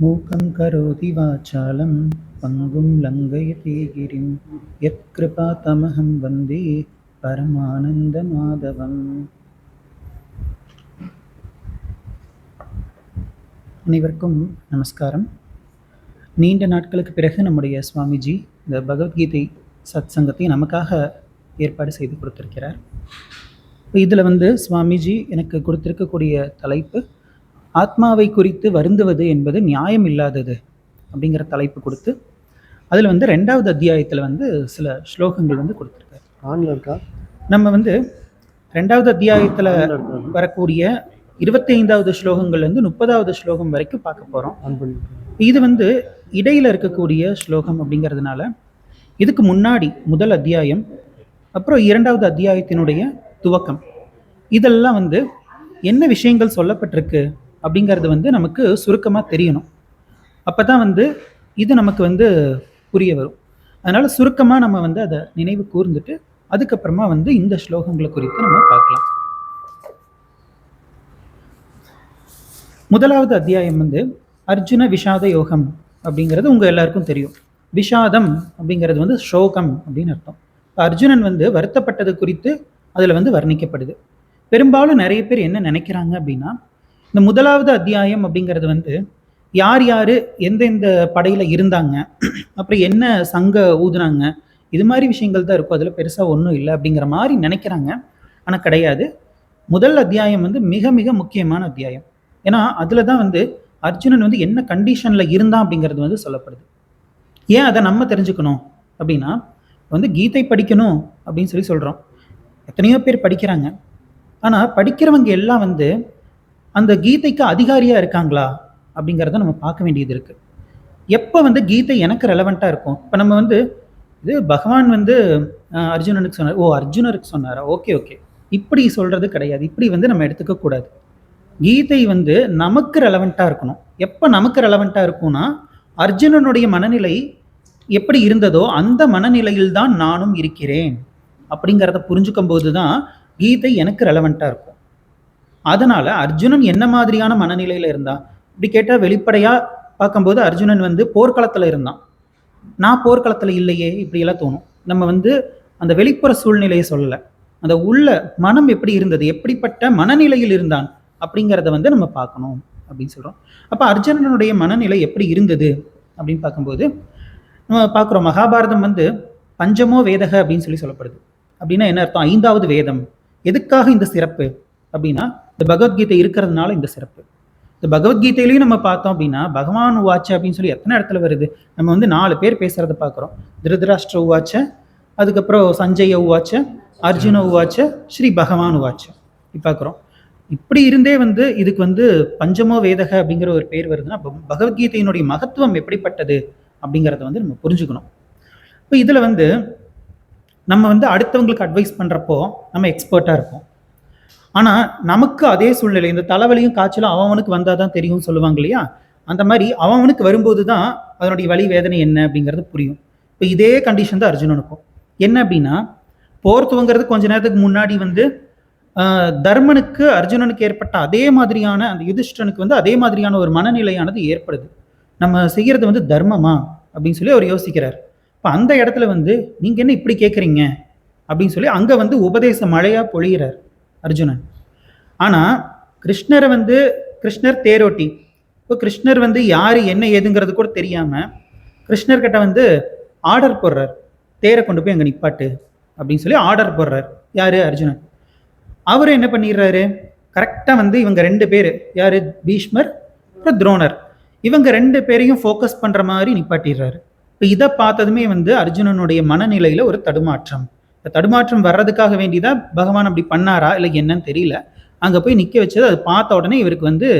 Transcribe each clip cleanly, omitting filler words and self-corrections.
மூகம் கரோதி வாசாலம் பங்கும் லங்கயதே கிரிம் யத்கிருபா தமஹம் வந்தே பரமானந்த மாதவம். அனைவருக்கும் நமஸ்காரம். நீண்ட நாட்களுக்கு பிறகு நம்முடைய சுவாமிஜி இந்த பகவத்கீதை சத் சங்கத்தை நமக்காக ஏற்பாடு செய்து கொடுத்திருக்கிறார். இதில் சுவாமிஜி எனக்கு கொடுத்திருக்கக்கூடிய தலைப்பு ஆத்மாவை குறித்து வருந்துவது என்பது நியாயம் இல்லாதது அப்படிங்கிற தலைப்பு கொடுத்து அதில் 2வது அத்தியாயத்தில் சில ஸ்லோகங்கள் கொடுத்துருக்காரு. நம்ம 2வது அத்தியாயத்தில் வரக்கூடிய 25வது ஸ்லோகங்கள்லேருந்து 30வது ஸ்லோகம் வரைக்கும் பார்க்க போகிறோம். இது இடையில் இருக்கக்கூடிய ஸ்லோகம் அப்படிங்கிறதுனால இதுக்கு முன்னாடி முதல் அத்தியாயம், அப்புறம் 2வது அத்தியாயத்தினுடைய துவக்கம், இதெல்லாம் என்ன விஷயங்கள் சொல்லப்பட்டிருக்கு அப்படிங்கிறது நமக்கு சுருக்கமாக தெரியணும். அப்போ தான் இது நமக்கு புரிய வரும். அதனால் சுருக்கமாக நம்ம அதை நினைவு கூர்ந்துட்டு அதுக்கப்புறமா இந்த ஸ்லோகங்களை குறித்து நம்ம பார்க்கலாம். முதலாவது அத்தியாயம் அர்ஜுன விஷாத யோகம் அப்படிங்கிறது உங்கள் எல்லாருக்கும் தெரியும். விஷாதம் அப்படிங்கிறது சோகம் அப்படின்னு அர்த்தம். அர்ஜுனன் வருத்தப்பட்டது குறித்து அதில் வர்ணிக்கப்படுது. பெரும்பாலும் நிறைய பேர் என்ன நினைக்கிறாங்க அப்படின்னா, இந்த முதலாவது அத்தியாயம் அப்படிங்கிறது யார் யார் எந்தெந்த படையில் இருந்தாங்க, அப்புறம் என்ன சங்க ஊதுனாங்க, இது மாதிரி விஷயங்கள் தான் இருக்கும், அதில் பெருசாக ஒன்றும் இல்லை அப்படிங்கிற மாதிரி நினைக்கிறாங்க. ஆனால் கிடையாது. முதல் அத்தியாயம் மிக மிக முக்கியமான அத்தியாயம். ஏன்னா அதில் தான் அர்ஜுனன் என்ன கண்டிஷனில் இருந்தான் அப்படிங்கிறது சொல்லப்படுது. ஏன் அதை நம்ம தெரிஞ்சுக்கணும் அப்படின்னா, கீதை படிக்கணும் அப்படின்னு சொல்கிறோம். எத்தனையோ பேர் படிக்கிறாங்க. ஆனால் படிக்கிறவங்க எல்லாம் அந்த கீதைக்கு அதிகாரியாக இருக்காங்களா அப்படிங்கிறத நம்ம பார்க்க வேண்டியது இருக்குது. எப்போ கீதை எனக்கு ரெலவெண்ட்டாக இருக்கும். இப்போ நம்ம இது பகவான் அர்ஜுனனுக்கு சொன்னார், அர்ஜுனருக்கு சொன்னாரா, ஓகே இப்படி சொல்கிறது கிடையாது. இப்படி நம்ம எடுத்துக்கக்கூடாது. கீதை நமக்கு ரெலவெண்ட்டாக இருக்கணும். எப்போ நமக்கு ரெலவெண்ட்டாக இருக்கும்னா, அர்ஜுனனுடைய மனநிலை எப்படி இருந்ததோ அந்த மனநிலையில் தான் நானும் இருக்கிறேன் அப்படிங்கிறத புரிஞ்சுக்கும் போது தான் கீதை எனக்கு ரெலவெண்ட்டாக இருக்கும். அதனால் அர்ஜுனன் என்ன மாதிரியான மனநிலையில் இருந்தான் இப்படி கேட்டால், வெளிப்படையாக பார்க்கும்போது அர்ஜுனன் போர்க்களத்தில் இருந்தான். நான் போர்க்களத்தில் இல்லையே இப்படியெல்லாம் தோணும். நம்ம அந்த வெளிப்புற சூழ்நிலையை சொல்லலை, அந்த உள்ள மனம் எப்படி இருந்தது, எப்படிப்பட்ட மனநிலையில் இருந்தான் அப்படிங்கிறத நம்ம பார்க்கணும் அப்படின்னு சொல்கிறோம். அப்போ அர்ஜுனனுடைய மனநிலை எப்படி இருந்தது அப்படின்னு பார்க்கும்போது நம்ம பார்க்குறோம். மகாபாரதம் பஞ்சமோ வேதக அப்படின்னு சொல்லப்படுது. அப்படின்னா என்ன அர்த்தம்? 5வது வேதம். எதுக்காக இந்த சிறப்பு அப்படின்னா, இந்த பகவத்கீதை இருக்கிறதுனால இந்த சிறப்பு. இந்த பகவத்கீதையிலையும் நம்ம பார்த்தோம் அப்படின்னா, பகவான் உவாச்ச அப்படின்னு சொல்லி எத்தனை இடத்துல வருது. நம்ம 4 பேர் பேசுறத பார்க்குறோம். திருதராஷ்டிர உவாச்ச, அதுக்கப்புறம் சஞ்சய உவாச்ச, அர்ஜுன உவாச்ச, ஸ்ரீ பகவான் உவாச்ச பார்க்குறோம். இப்படி இருந்தே இதுக்கு பஞ்சமோ வேதக அப்படிங்கிற ஒரு பேர் வருதுன்னா, பகவத்கீதையினுடைய மகத்துவம் எப்படிப்பட்டது அப்படிங்கிறத நம்ம புரிஞ்சுக்கணும். இப்போ இதில் நம்ம அடுத்தவங்களுக்கு அட்வைஸ் பண்ணுறப்போ நம்ம எக்ஸ்பர்ட்டாக இருப்போம். ஆனால் நமக்கு அதே சூழ்நிலை, இந்த தலைவலியும் காய்ச்சலும் அவனுக்கு வந்தால் தான் தெரியும்னு சொல்லுவாங்க இல்லையா, அந்த மாதிரி அவனுக்கு வரும்போது தான் அதனுடைய வலி வேதனை என்ன அப்படிங்கிறது புரியும். இப்போ இதே கண்டிஷன் தான் அர்ஜுனனுக்கும். என்ன அப்படின்னா, போர் துவங்கிறது கொஞ்ச நேரத்துக்கு முன்னாடி தர்மனுக்கு அர்ஜுனனுக்கு ஏற்பட்ட அதே மாதிரியான, அந்த யுதிஷ்டனுக்கு அதே மாதிரியான ஒரு மனநிலையானது ஏற்படுது. நம்ம செய்கிறது தர்மமா அப்படின்னு சொல்லி அவர் யோசிக்கிறார். இப்போ அந்த இடத்துல நீங்கள் என்ன இப்படி கேட்குறீங்க அப்படின்னு சொல்லி அங்கே உபதேச மழையாக பொழிகிறார் அர்ஜுனன். ஆனால் கிருஷ்ணரை கிருஷ்ணர் தேரோட்டி. இப்போ கிருஷ்ணர் யார் என்ன ஏதுங்கிறது கூட தெரியாமல் கிருஷ்ணர்கிட்ட ஆர்டர் போடுறார், தேரை கொண்டு போய் அங்கே நிப்பாட்டு அப்படின்னு சொல்லி ஆர்டர் போடுறார். யார்? அர்ஜுனன். அவர் என்ன பண்ணிடுறாரு, கரெக்டாக இவங்க 2 பேர், யார்? பீஷ்மர் அப்புறம் துரோணர், இவங்க 2 பேரையும் ஃபோக்கஸ் பண்ணுற மாதிரி நிப்பாட்டிடுறாரு. இப்போ இதை பார்த்ததுமே அர்ஜுனனுடைய மனநிலையில் ஒரு தடுமாற்றம். இந்த தடுமாற்றம் வர்றதுக்காக வேண்டிதான் பகவான் அப்படி பண்ணாரா இல்லை என்னன்னு தெரியல. அங்கே போய் நிற்க வச்சது, அதை பார்த்த உடனே இவருக்கு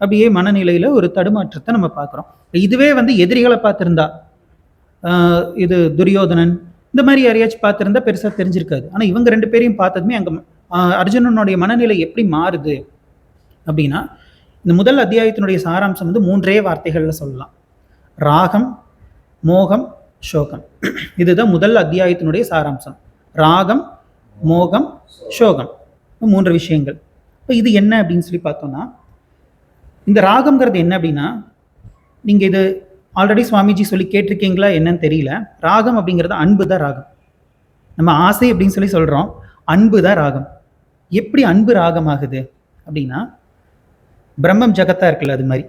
அப்படியே மனநிலையில் ஒரு தடுமாற்றத்தை நம்ம பார்க்குறோம். இதுவே எதிரிகளை பார்த்துருந்தா, இது துரியோதனன் இந்த மாதிரி யாரையாச்சும் பார்த்துருந்தா பெருசாக தெரிஞ்சிருக்காது. ஆனால் இவங்க 2 பேரையும் பார்த்ததுமே அங்கே அர்ஜுனனுடைய மனநிலை எப்படி மாறுது அப்படின்னா, இந்த முதல் அத்தியாயத்தினுடைய சாராம்சம் 3 வார்த்தைகளில் சொல்லலாம். ராகம், மோகம், சோகம். இதுதான் முதல் அத்தியாயத்தினுடைய சாராம்சம். ராகம், மோகம், சோகம், 3 விஷயங்கள். இப்போ இது என்ன அப்படின்னு சொல்லி பார்த்தோம்னா, இந்த ராகம்ங்கிறது என்ன அப்படின்னா, நீங்கள் இது ஆல்ரெடி சுவாமிஜி சொல்லி கேட்டிருக்கீங்களா என்னன்னு தெரியல. ராகம் அப்படிங்கிறது அன்பு தான் ராகம். நம்ம ஆசை அப்படின்னு சொல்லி சொல்கிறோம், அன்பு தான் ராகம். எப்படி அன்பு ராகம் ஆகுது அப்படின்னா, பிரம்மம் ஜகத்தா இருக்குல்ல, அது மாதிரி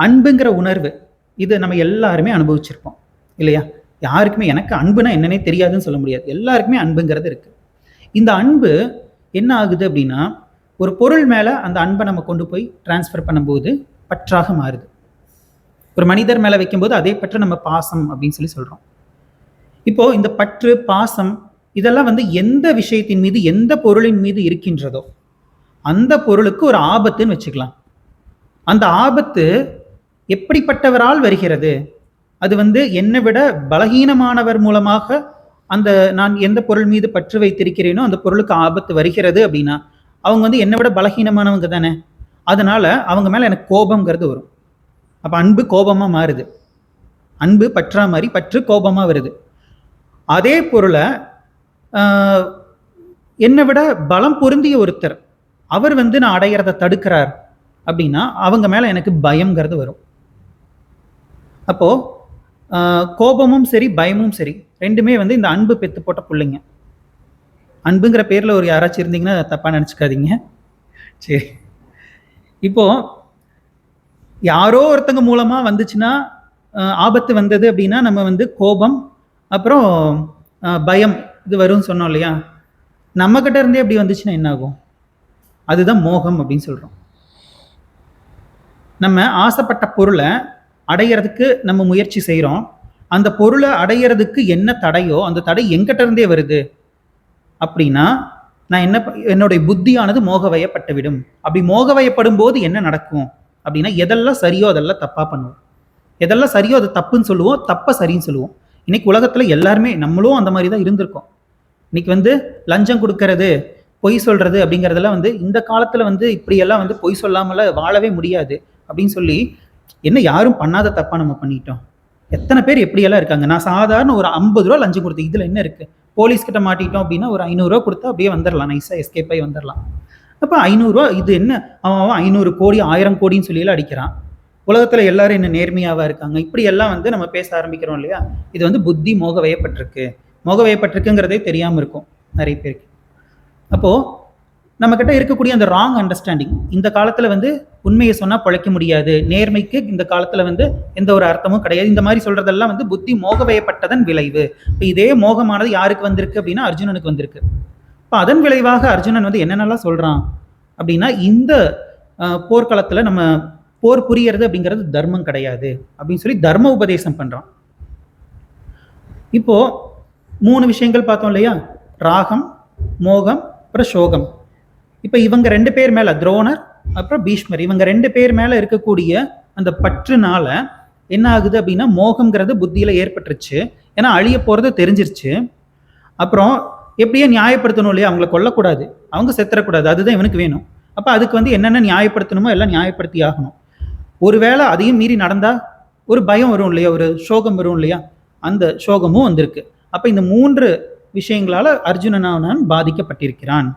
அன்புங்கிற உணர்வு இது நம்ம எல்லாருமே அனுபவிச்சிருப்போம் இல்லையா? யாருக்குமே எனக்கு அன்புனா என்னன்னே தெரியாதுன்னு சொல்ல முடியாது. எல்லாருக்குமே அன்புங்கிறது இருக்கு. இந்த அன்பு என்ன ஆகுது அப்படின்னா, ஒரு பொருள் மேல அந்த அன்பை நம்ம கொண்டு போய் டிரான்ஸ்ஃபர் பண்ணும்போது பற்றாக மாறுது. ஒரு மனிதர் மேல வைக்கும்போது அதே பற்று நம்ம பாசம் அப்படின்னு சொல்லி சொல்றோம். இப்போ இந்த பற்று, பாசம் இதெல்லாம் வந்து எந்த விஷயத்தின் மீது, எந்த பொருளின் மீது இருக்கின்றதோ அந்த பொருளுக்கு ஒரு ஆபத்துன்னு வச்சுக்கலாம். அந்த ஆபத்து எப்படிப்பட்டவரால் வருகிறது? அது வந்து என்னை விட பலகீனமானவர் மூலமாக அந்த நான் எந்த பொருள் மீது பற்று வைத்திருக்கிறேனோ அந்த பொருளுக்கு ஆபத்து வருகிறது அப்படின்னா, அவங்க வந்து என்னை விட பலகீனமானவங்க தானே. அதனால அவங்க மேல எனக்கு கோபம்ங்கிறது வரும். அப்ப அன்பு கோபமா மாறுது. அன்பு பற்றா மாதிரி பற்று கோபமா வருது. அதே பொருளை என்னை விட பலம் பொருந்திய ஒருத்தர் அவர் வந்து நான் அடையிறத தடுக்கிறார் அப்படின்னா அவங்க மேல எனக்கு பயம்ங்கிறது வரும். அப்போ கோபமும் சரி பயமும் சரி ரெண்டுமே வந்து இந்த அன்பு பெத்து போட்ட பிள்ளைங்க. அன்புங்கிற பேர்ல ஒரு யாராச்சும் இருந்தீங்கன்னா தப்பா நினைச்சுக்காதீங்க. சரி, இப்போ யாரோ ஒருத்தங்க மூலமா வந்துச்சுன்னா ஆபத்து வந்தது அப்படின்னா நம்ம வந்து கோபம் அப்புறம் பயம் இது வரும்னு சொன்னோம் இல்லையா? நம்ம கிட்ட இருந்தே அப்படி வந்துச்சுன்னா என்ன ஆகும்? அதுதான் மோகம் அப்படின்னு சொல்றோம். நம்ம ஆசைப்பட்ட பொருளை அடையிறதுக்கு நம்ம முயற்சி செய்கிறோம். அந்த பொருளை அடையிறதுக்கு என்ன தடையோ அந்த தடை எங்கிட்ட இருந்தே வருது அப்படின்னா நான் என்னுடைய புத்தியானது மோகவயப்பட்டு விடும். அப்படி மோகவயப்படும் போது என்ன நடக்கும் அப்படின்னா, எதெல்லாம் சரியோ அதெல்லாம் தப்பா பண்ணுவோம், எதெல்லாம் சரியோ அதை தப்புன்னு சொல்லுவோம், தப்ப சரின்னு சொல்லுவோம். இன்னைக்கு உலகத்துல எல்லாருமே நம்மளும் அந்த மாதிரி தான் இருந்திருக்கோம். இன்னைக்கு வந்து லஞ்சம் கொடுக்கறது, பொய் சொல்றது அப்படிங்கிறதெல்லாம் வந்து இந்த காலத்துல வந்து இப்படியெல்லாம் வந்து பொய் சொல்லாமல வாழவே முடியாது அப்படின்னு சொல்லி என்ன யாரும் பண்ணாத தப்பா நம்ம பண்ணிட்டோம். எத்தனை பேர் எப்படியெல்லாம் இருக்காங்க. நான் சாதாரண ஒரு 50 ரூபா லஞ்சம் கொடுத்து இதுல என்ன இருக்கு, போலீஸ் கிட்ட மாட்டிட்டோம் அப்படின்னா ஒரு 500 ரூபா கொடுத்தா அப்படியே வந்துடலாம், நைஸா எஸ்கேப் ஆகி வந்துடலாம். அப்ப 500 ரூபா இது என்ன, அவன் 500 கோடி 1000 கோடின்னு சொல்லியெல்லாம் அடிக்கிறான். உலகத்துல எல்லாரும் என்ன நேர்மையாவா இருக்காங்க? இப்படி எல்லாம் வந்து நம்ம பேச ஆரம்பிக்கிறோம் இல்லையா? இது வந்து புத்தி மோகவயப்பட்டிருக்கு. மோகவயப்பட்டிருக்குங்கிறதே தெரியாம இருக்கும் நிறைய பேருக்கு. அப்போ நம்ம கிட்ட இருக்கக்கூடிய அந்த ராங் அண்டர்ஸ்டாண்டிங், இந்த காலத்துல வந்து உண்மையை சொன்னா பழைக்க முடியாது, நேர்மைக்கு இந்த காலத்துல வந்து எந்த ஒரு அர்த்தமும் கிடையாது, இந்த மாதிரி சொல்றதெல்லாம் வந்து புத்தி மோகவயப்பட்டதன் விளைவு. இப்போ இதே மோகமானது யாருக்கு வந்திருக்கு அப்படின்னா அர்ஜுனனுக்கு வந்திருக்கு. இப்போ அதன் விளைவாக அர்ஜுனன் வந்து என்னென்னலாம் சொல்றான் அப்படின்னா, இந்த போர்க்களத்துல நம்ம போர் புரியறது அப்படிங்கிறது தர்மம் கிடையாது அப்படின்னு சொல்லி தர்ம உபதேசம் பண்றான். இப்போ 3 விஷயங்கள் பார்த்தோம் இல்லையா? ராகம், மோகம், அப்புறம் சோகம். இப்ப இவங்க 2 பேர் மேல, துரோணர் அப்புறம் பீஷ்மர், இவங்க 2 பேர் மேல இருக்கக்கூடிய அந்த பற்றுனால என்ன ஆகுது அப்படின்னா மோகம்ங்கிறது புத்தியில ஏற்பட்டுருச்சு. ஏன்னா அழிய போறது தெரிஞ்சிருச்சு. அப்புறம் எப்படியே நியாயப்படுத்தணும் இல்லையா? அவங்கள கொல்லக்கூடாது, அவங்க செத்துறக்கூடாது, அதுதான் இவனுக்கு வேணும். அப்ப அதுக்கு வந்து என்னென்ன நியாயப்படுத்தணுமோ எல்லாம் நியாயப்படுத்தி ஆகணும். ஒருவேளை அதையும் மீறி நடந்தா ஒரு பயம் வரும் இல்லையா, ஒரு சோகம் வரும் இல்லையா? அந்த சோகமும் வந்திருக்கு. அப்ப இந்த 3 விஷயங்களால அர்ஜுனனான பாதிக்கப்பட்டிருக்கிறான்.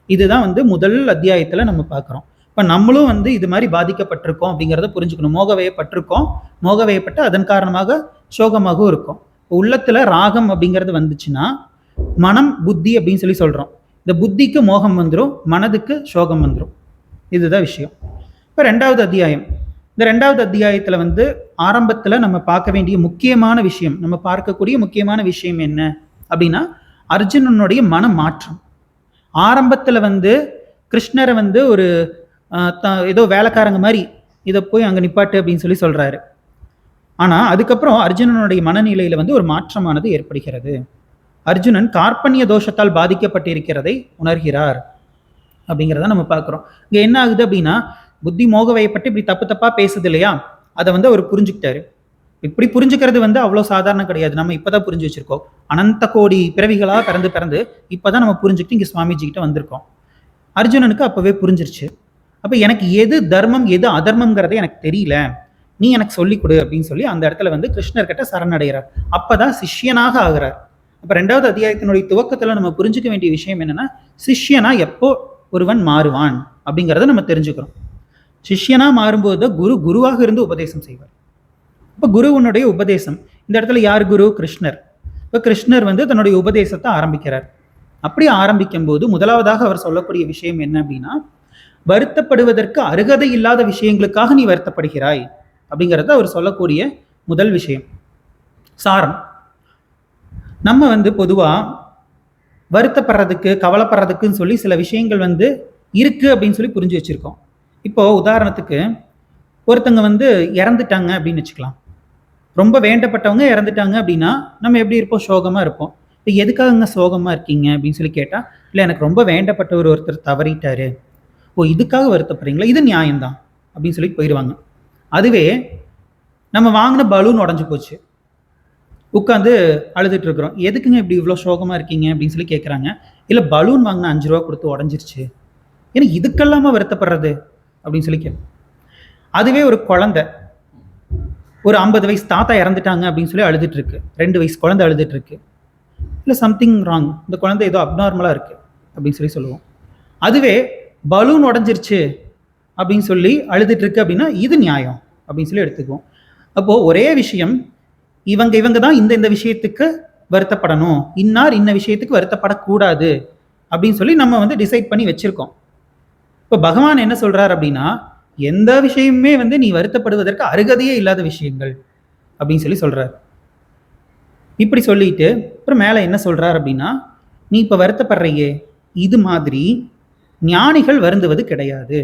இதுதான் வந்து முதல் அத்தியாயத்துல நம்ம பார்க்கிறோம். இப்ப நம்மளும் வந்து இது மாதிரி பாதிக்கப்பட்டிருக்கோம் அப்படிங்கிறத புரிஞ்சுக்கணும். மோகவயப்பட்டிருக்கோம், மோகவயப்பட்டு அதன் காரணமாக சோகமாகவும் இருக்கும். உள்ளத்துல ராகம் அப்படிங்கிறது வந்துச்சுன்னா மனம் புத்தி அப்படின்னு சொல்லி சொல்றோம். இந்த புத்திக்கு மோகம் வந்துடும், மனதுக்கு சோகம் வந்துடும். இதுதான் விஷயம். இப்ப 2வது அத்தியாயம். இந்த 2வது அத்தியாயத்துல வந்து ஆரம்பத்துல நம்ம பார்க்க வேண்டிய முக்கியமான விஷயம், நம்ம பார்க்கக்கூடிய முக்கியமான விஷயம் என்ன அப்படின்னா அர்ஜுனனுடைய மன மாற்றம். ஆரம்பத்துல வந்து கிருஷ்ணரை வந்து ஒரு ஏதோ வேலைக்காரங்க மாதிரி இதை போய் அங்க நிப்பாட்டு அப்படின்னு சொல்லி சொல்றாரு. ஆனா அதுக்கப்புறம் அர்ஜுனனுடைய மனநிலையில வந்து ஒரு மாற்றமானது ஏற்படுகிறது. அர்ஜுனன் கார்பண்ய தோஷத்தால் பாதிக்கப்பட்டிருக்கிறதை உணர்கிறார் அப்படிங்கிறத நம்ம பார்க்கிறோம். இங்க என்ன ஆகுது அப்படின்னா, புத்தி மோகவயப்பட்டு இப்படி தப்பு தப்பா பேசுது இல்லையா, அதை வந்து அவர் புரிஞ்சுக்கிட்டாரு. இப்படி புரிஞ்சுக்கிறது வந்து அவ்வளோ சாதாரணம் கிடையாது. நம்ம இப்பதான் புரிஞ்சு வச்சிருக்கோம். அனந்த கோடி பிறவிகளா பிறந்து பிறந்து இப்பதான் நம்ம புரிஞ்சுக்கிட்டு இங்க சுவாமிஜி கிட்ட வந்திருக்கோம். அர்ஜுனனுக்கு அப்பவே புரிஞ்சிருச்சு. அப்ப எனக்கு எது தர்மம் எது அதர்மம்ங்கிறதே எனக்கு தெரியல, நீ எனக்கு சொல்லிக் கொடு அப்படின்னு சொல்லி அந்த இடத்துல வந்து கிருஷ்ணர் கிட்ட சரணடைகிறார். அப்பதான் சிஷ்யனாக ஆகிறார். அப்ப 2வது அத்தியாயத்தினுடைய துவக்கத்துல நம்ம புரிஞ்சுக்க வேண்டிய விஷயம் என்னன்னா, சிஷ்யனா எப்போ ஒருவன் மாறுவான் அப்படிங்கிறத நம்ம தெரிஞ்சுக்கிறோம். சிஷ்யனா மாறும்போது தான் குருவாக இருந்து உபதேசம் செய்வார். இப்போ குருவனுடைய உபதேசம், இந்த இடத்துல யார் குரு? கிருஷ்ணர். இப்போ கிருஷ்ணர் வந்து தன்னுடைய உபதேசத்தை ஆரம்பிக்கிறார். அப்படி ஆரம்பிக்கும் போது முதலாவதாக அவர் சொல்லக்கூடிய விஷயம் என்ன அப்படின்னா, வருத்தப்படுவதற்கு அருகதை இல்லாத விஷயங்களுக்காக நீ வருத்தப்படுகிறாய் அப்படிங்கிறத அவர் சொல்லக்கூடிய முதல் விஷயம். சாரம், நம்ம வந்து பொதுவா வருத்தப்படுறதுக்கு கவலைப்படுறதுக்குன்னு சொல்லி சில விஷயங்கள் வந்து இருக்கு அப்படின்னு சொல்லி புரிஞ்சு வச்சிருக்கோம். இப்போ உதாரணத்துக்கு ஒருத்தங்க வந்து இறந்துட்டாங்க அப்படின்னு வச்சுக்கலாம். ரொம்ப வேண்டப்பட்டவங்க இறந்துட்டாங்க அப்படின்னா நம்ம எப்படி இருப்போம்? சோகமா இருப்போம். இப்போ எதுக்காகங்க சோகமா இருக்கீங்க அப்படின்னு சொல்லி கேட்டா, இல்லை எனக்கு ரொம்ப வேண்டப்பட்டவர் ஒருத்தர் தவறிட்டாரு. ஓ, இதுக்காக வருத்தப்படுறீங்களா? இது நியாயம்தான் அப்படின்னு சொல்லி போயிடுவாங்க. அதுவே நம்ம வாங்கின பலூன் உடஞ்சு போச்சு, உட்காந்து அழுதுட்டு இருக்கிறோம். எதுக்குங்க இப்படி இவ்வளோ சோகமாக இருக்கீங்க அப்படின்னு சொல்லி கேட்குறாங்க. இல்லை பலூன் வாங்கின 5 ரூபா கொடுத்து உடஞ்சிருச்சு, ஏன்னா இதுக்கெல்லாமா வருத்தப்படுறது அப்படின்னு சொல்லி கேட்போம். அதுவே ஒரு குழந்தை, ஒரு 50 வயசு தாத்தா இறந்துட்டாங்க அப்படின்னு சொல்லி அழுதுட்டு இருக்கு, 2 வயசு குழந்தை அழுதுட்டு இருக்கு. இல்லை சம்திங் ராங், இந்த குழந்தை ஏதோ அப்நார்மலாக இருக்கு அப்படின்னு சொல்லி சொல்லுவோம். அதுவே பலூன் உடஞ்சிருச்சு அப்படின்னு சொல்லி அழுதுட்டு இருக்கு அப்படின்னா இது நியாயம் அப்படின்னு சொல்லி எடுத்துக்குவோம். அப்போ ஒரே விஷயம், இவங்க தான் இந்த விஷயத்துக்கு வருத்தப்படணும், இன்னார் இன்ன விஷயத்துக்கு வருத்தப்படக்கூடாது அப்படின்னு சொல்லி நம்ம வந்து டிசைட் பண்ணி வச்சிருக்கோம். இப்போ பகவான் என்ன சொல்றார் அப்படின்னா, எந்த விஷயமுமே வந்து நீ வருத்தப்படுவதற்கு அருகதையே இல்லாத விஷயங்கள் அப்படின்னு சொல்லி சொல்றார். இப்படி சொல்லிட்டு அப்புறம் மேல என்ன சொல்றார் அப்படின்னா, நீ இப்ப வருத்தப்படுறையே, இது மாதிரி ஞானிகள் வருந்துவது கிடையாது.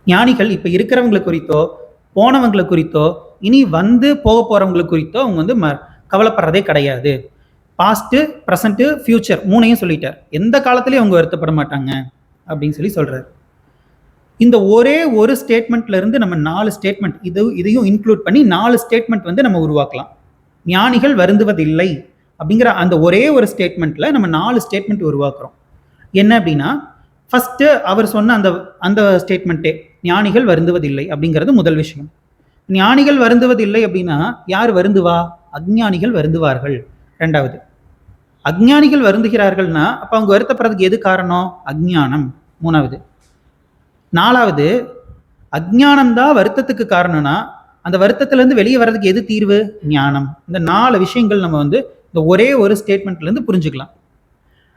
ஞானிகள் இப்ப இருக்கிறவங்களை குறித்தோ போனவங்களை குறித்தோ இனி வந்து போக போறவங்களை குறித்தோ அவங்க வந்து கவலைப்படுறதே கிடையாது. பாஸ்ட், ப்ரெசன்ட், ஃபியூச்சர் மூணையும் சொல்லிட்டார். எந்த காலத்திலயும் அவங்க வருத்தப்பட மாட்டாங்க அப்படின்னு சொல்லி சொல்றாரு. இந்த ஒரே ஒரு ஸ்டேட்மெண்ட்ல இருந்து நம்ம 4 ஸ்டேட்மெண்ட், இதையும் இன்க்ளூட் பண்ணி 4 ஸ்டேட்மெண்ட் வந்து நம்ம உருவாக்கலாம். ஞானிகள் வருந்துவதில்லை அப்படிங்கிற அந்த ஒரே ஒரு ஸ்டேட்மெண்ட்ல நம்ம 4 ஸ்டேட்மெண்ட் உருவாக்குறோம். என்ன அப்படின்னா, ஃபர்ஸ்ட் அவர் சொன்ன அந்த ஸ்டேட்மெண்ட்டே ஞானிகள் வருந்துவதில்லை அப்படிங்கிறது முதல் விஷயம். ஞானிகள் வருந்துவதில்லை அப்படின்னா யார் வருந்துவா? அஞ்ஞானிகள் வருந்துவார்கள். ரெண்டாவது, அஞ்ஞானிகள் வருந்துகிறார்கள்னா அப்ப அவங்க வருத்தப்படுறதுக்கு எது காரணம்? அஞ்ஞானம். மூணாவது. நாலாவது, அஞ்ஞானம்தான் வருத்தத்துக்கு காரணம்னா அந்த வருத்தத்திலேருந்து வெளியே வர்றதுக்கு எது தீர்வு? ஞானம். இந்த 4 விஷயங்கள் நம்ம வந்து இந்த ஒரே ஒரு ஸ்டேட்மெண்ட்லேருந்து புரிஞ்சுக்கலாம்.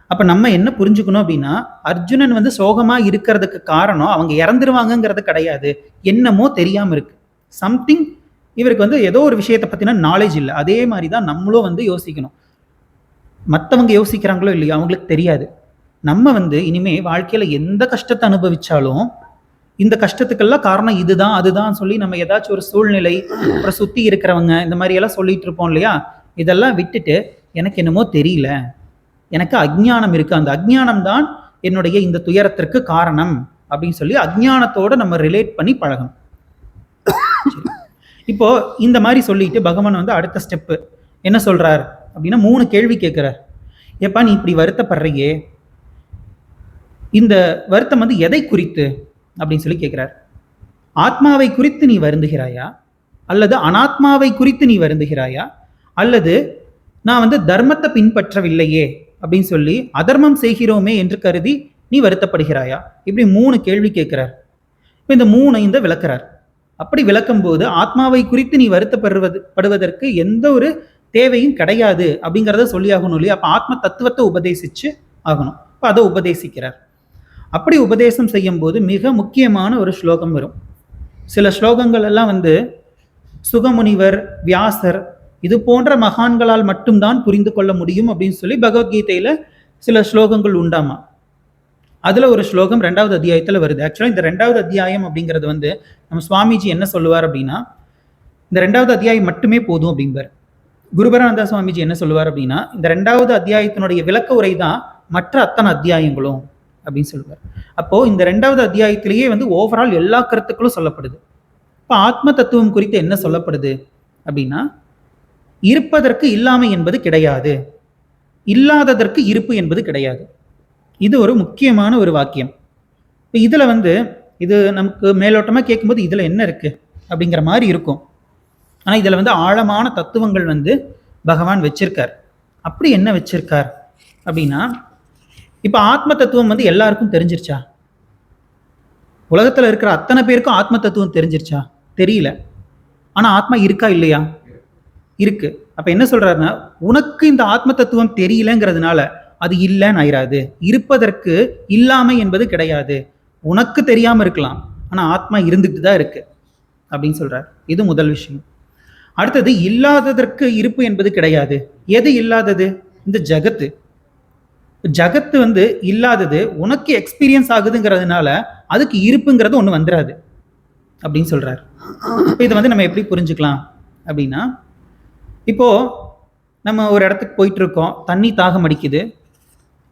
அப்போ நம்ம என்ன புரிஞ்சுக்கணும் அப்படின்னா, அர்ஜுனன் வந்து சோகமாக இருக்கிறதுக்கு காரணம் அவங்க இறந்துருவாங்கங்கிறது கிடையாது, என்னமோ தெரியாமல் இருக்கு. சம்திங் இவருக்கு வந்து ஏதோ ஒரு விஷயத்தை பற்றின நாலேஜ் இல்லை. அதே மாதிரி தான் நம்மளும் வந்து யோசிக்கணும். மற்றவங்க யோசிக்கிறாங்களோ இல்லையோ அவங்களுக்கு தெரியாது. நம்ம வந்து இனிமே வாழ்க்கையில் எந்த கஷ்டத்தை அனுபவிச்சாலும் இந்த கஷ்டத்துக்கெல்லாம் காரணம் இதுதான் அதுதான் சொல்லி நம்ம ஏதாச்சும் ஒரு சூழ்நிலை, அப்புறம் சுற்றி இருக்கிறவங்க இந்த மாதிரி எல்லாம் சொல்லிட்டு இருப்போம் இல்லையா, இதெல்லாம் விட்டுட்டு எனக்கு என்னமோ தெரியல, எனக்கு அஜ்ஞானம் இருக்கு, அந்த அஜ்ஞானம் தான் என்னுடைய இந்த துயரத்திற்கு காரணம் அப்படின்னு சொல்லி அஜ்ஞானத்தோட நம்ம ரிலேட் பண்ணி பழகணும். இப்போ இந்த மாதிரி சொல்லிட்டு பகவான் வந்து அடுத்த ஸ்டெப்பு என்ன சொல்றார் அப்படின்னா, 3 கேள்வி கேட்கிறார். ஏப்பா நீ இப்படி வருத்தப்படுறையே, இந்த வருத்தம் வந்து எதை குறித்து அப்படின்னு சொல்லி கேட்கிறார். ஆத்மாவை குறித்து நீ வருந்துகிறாயா, அல்லது அனாத்மாவை குறித்து நீ வருந்துகிறாயா, அல்லது நான் வந்து தர்மத்தை பின்பற்றவில்லையே அப்படின்னு சொல்லி அதர்மம் செய்கிறோமே என்று கருதி நீ வருத்தப்படுகிறாயா? இப்படி 3 கேள்வி கேட்கிறார். இப்போ இந்த 3 விளக்குறார். அப்படி விளக்கும் போது ஆத்மாவை குறித்து நீ வருத்தப்படுவதற்கு எந்த ஒரு தேவையும் கிடையாது அப்படிங்கிறத சொல்லி ஆகணும் இல்லையா? அப்போ ஆத்ம தத்துவத்தை உபதேசிச்சு ஆகணும். இப்போ அதை உபதேசிக்கிறார். அப்படி உபதேசம் செய்யும் போது மிக முக்கியமான ஒரு ஸ்லோகம் வரும். சில ஸ்லோகங்கள் எல்லாம் வந்து சுகமுனிவர், வியாசர் இது போன்ற மகான்களால் மட்டும்தான் புரிந்து கொள்ள முடியும் அப்படின்னு சொல்லி பகவத்கீதையில சில ஸ்லோகங்கள் உண்டாமா. அதுல ஒரு ஸ்லோகம் 2வது அத்தியாயத்துல வருது. ஆக்சுவலா இந்த 2வது அத்தியாயம் அப்படிங்கிறது வந்து நம்ம சுவாமிஜி என்ன சொல்லுவார் அப்படின்னா, இந்த 2வது அத்தியாயம் மட்டுமே போதும் அப்படிங்கிறார். குருபரானந்தா சுவாமிஜி என்ன சொல்லுவார் அப்படின்னா, இந்த 2வது அத்தியாயத்தினுடைய விளக்க உரை தான் மற்ற அத்தனை அத்தியாயங்களும் அப்படின்னு சொல்லுவார். அப்போ இந்த 2வது அத்தியாயத்திலேயே வந்து ஓவரால் எல்லா கருத்துக்களும் சொல்லப்படுது. இப்போ ஆத்ம தத்துவம் குறித்து என்ன சொல்லப்படுது அப்படின்னா, இருப்பதற்கு இல்லாமை என்பது கிடையாது, இல்லாததற்கு இருப்பு என்பது கிடையாது. இது ஒரு முக்கியமான ஒரு வாக்கியம். இப்போ இதுல வந்து இது நமக்கு மேலோட்டமா கேட்கும்போது இதுல என்ன இருக்கு அப்படிங்கிற மாதிரி இருக்கும். ஆனா இதுல வந்து ஆழமான தத்துவங்கள் வந்து பகவான் வச்சிருக்கார். அப்படி என்ன வச்சிருக்கார் அப்படின்னா, இப்ப ஆத்ம தத்துவம் வந்து எல்லாருக்கும் தெரிஞ்சிருச்சா? உலகத்துல இருக்கிற அத்தனை பேருக்கும் ஆத்ம தத்துவம் தெரிஞ்சிருச்சா? தெரியல. ஆனா ஆத்மா இருக்கா இல்லையா? இருக்கு. அப்ப என்ன சொல்றாருன்னா, உனக்கு இந்த ஆத்ம தத்துவம் தெரியலங்கிறதுனால அது இல்லைன்னு ஆயிராது. இருப்பதற்கு இல்லாமை என்பது கிடையாது. உனக்கு தெரியாம இருக்கலாம், ஆனா ஆத்மா இருந்துட்டு தான் இருக்கு அப்படின்னு சொல்றார். இது முதல் விஷயம். அடுத்தது, இல்லாததற்கு இருப்பு என்பது கிடையாது. எது இல்லாதது? இந்த ஜகத்து. ஜகத்து வந்து இல்லாதது, உனக்கு எக்ஸ்பீரியன்ஸ் ஆகுதுங்கிறதுனால அதுக்கு இருப்புங்கிறது ஒண்ணு வந்துடாது அப்படின்னு சொல்றாரு. இப்போ இதை வந்து நம்ம எப்படி புரிஞ்சுக்கலாம் அப்படின்னா, இப்போ நம்ம ஒரு இடத்துக்கு போயிட்டு இருக்கோம், தண்ணி தாகம் அடிக்குது,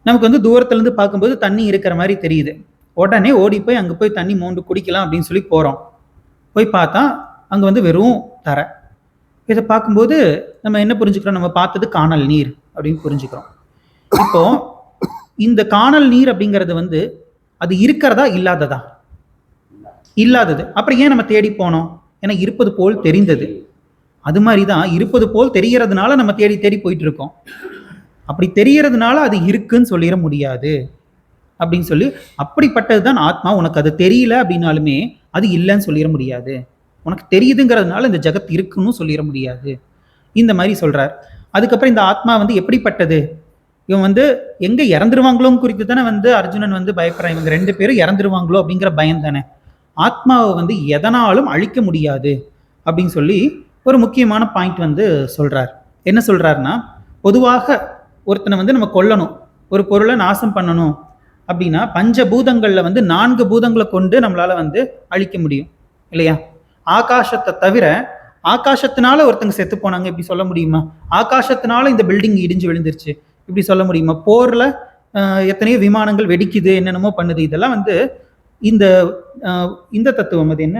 நமக்கு வந்து தூரத்துல இருந்து பார்க்கும்போது தண்ணி இருக்கிற மாதிரி தெரியுது. உடனே ஓடி போய் அங்கே போய் தண்ணி மோண்டு குடிக்கலாம் அப்படின்னு சொல்லி போகிறோம். போய் பார்த்தா அங்கே வந்து வெறும் தரை. இதை பார்க்கும்போது நம்ம என்ன புரிஞ்சுக்கிறோம்? நம்ம பார்த்தது காணல் நீர் அப்படின்னு புரிஞ்சுக்கிறோம். இப்போ இந்த காணல் நீர் அப்படிங்கிறது வந்து அது இருக்கிறதா இல்லாததா? இல்லாதது. அப்புறம் ஏன் நம்ம தேடி போனோம்? ஏன்னா இருப்பது போல் தெரிந்தது. அது மாதிரி தான் இருப்பது போல் தெரிகிறதுனால நம்ம தேடி தேடி போயிட்டு இருக்கோம். அப்படி தெரியறதுனால அது இருக்குன்னு சொல்லிட முடியாது அப்படின்னு சொல்லி, அப்படிப்பட்டது தான் ஆத்மா. உனக்கு அது தெரியல அப்படின்னாலுமே அது இல்லைன்னு சொல்லிட முடியாது. உனக்கு தெரியுதுங்கிறதுனால இந்த ஜகத் இருக்குன்னு சொல்லிட முடியாது. இந்த மாதிரி சொல்றார். அதுக்கப்புறம் இந்த ஆத்மா வந்து எப்படிப்பட்டது? இவன் வந்து எங்க இறந்துருவாங்களோன்னு குறித்து தானே வந்து அர்ஜுனன் வந்து பயப்படுறான். இவங்க 2 பேரும் இறந்துருவாங்களோ அப்படிங்கிற பயம் தானே. ஆத்மாவை வந்து எதனாலும் அழிக்க முடியாது அப்படின்னு சொல்லி ஒரு முக்கியமான பாயிண்ட் வந்து சொல்றார். என்ன சொல்றாருன்னா, பொதுவாக ஒருத்தனை வந்து நம்ம கொல்லணும், ஒரு பொருளை நாசம் பண்ணணும் அப்படின்னா பஞ்சபூதங்கள்ல வந்து 4 பூதங்களை கொண்டு நம்மளால வந்து அழிக்க முடியும் இல்லையா? ஆகாசத்தை தவிர, ஆகாசத்தினால ஒருத்தங்க செத்து போனாங்க இப்படி சொல்ல முடியுமா? ஆகாசத்தினால இந்த பில்டிங் இடிஞ்சு விழுந்துருச்சு இப்படி சொல்ல முடியுமா? போர்ல எத்தனையோ விமானங்கள் வெடிக்குது, என்னென்னமோ பண்ணுது. இதெல்லாம் வந்து இந்த இந்த தத்துவம், அது என்ன,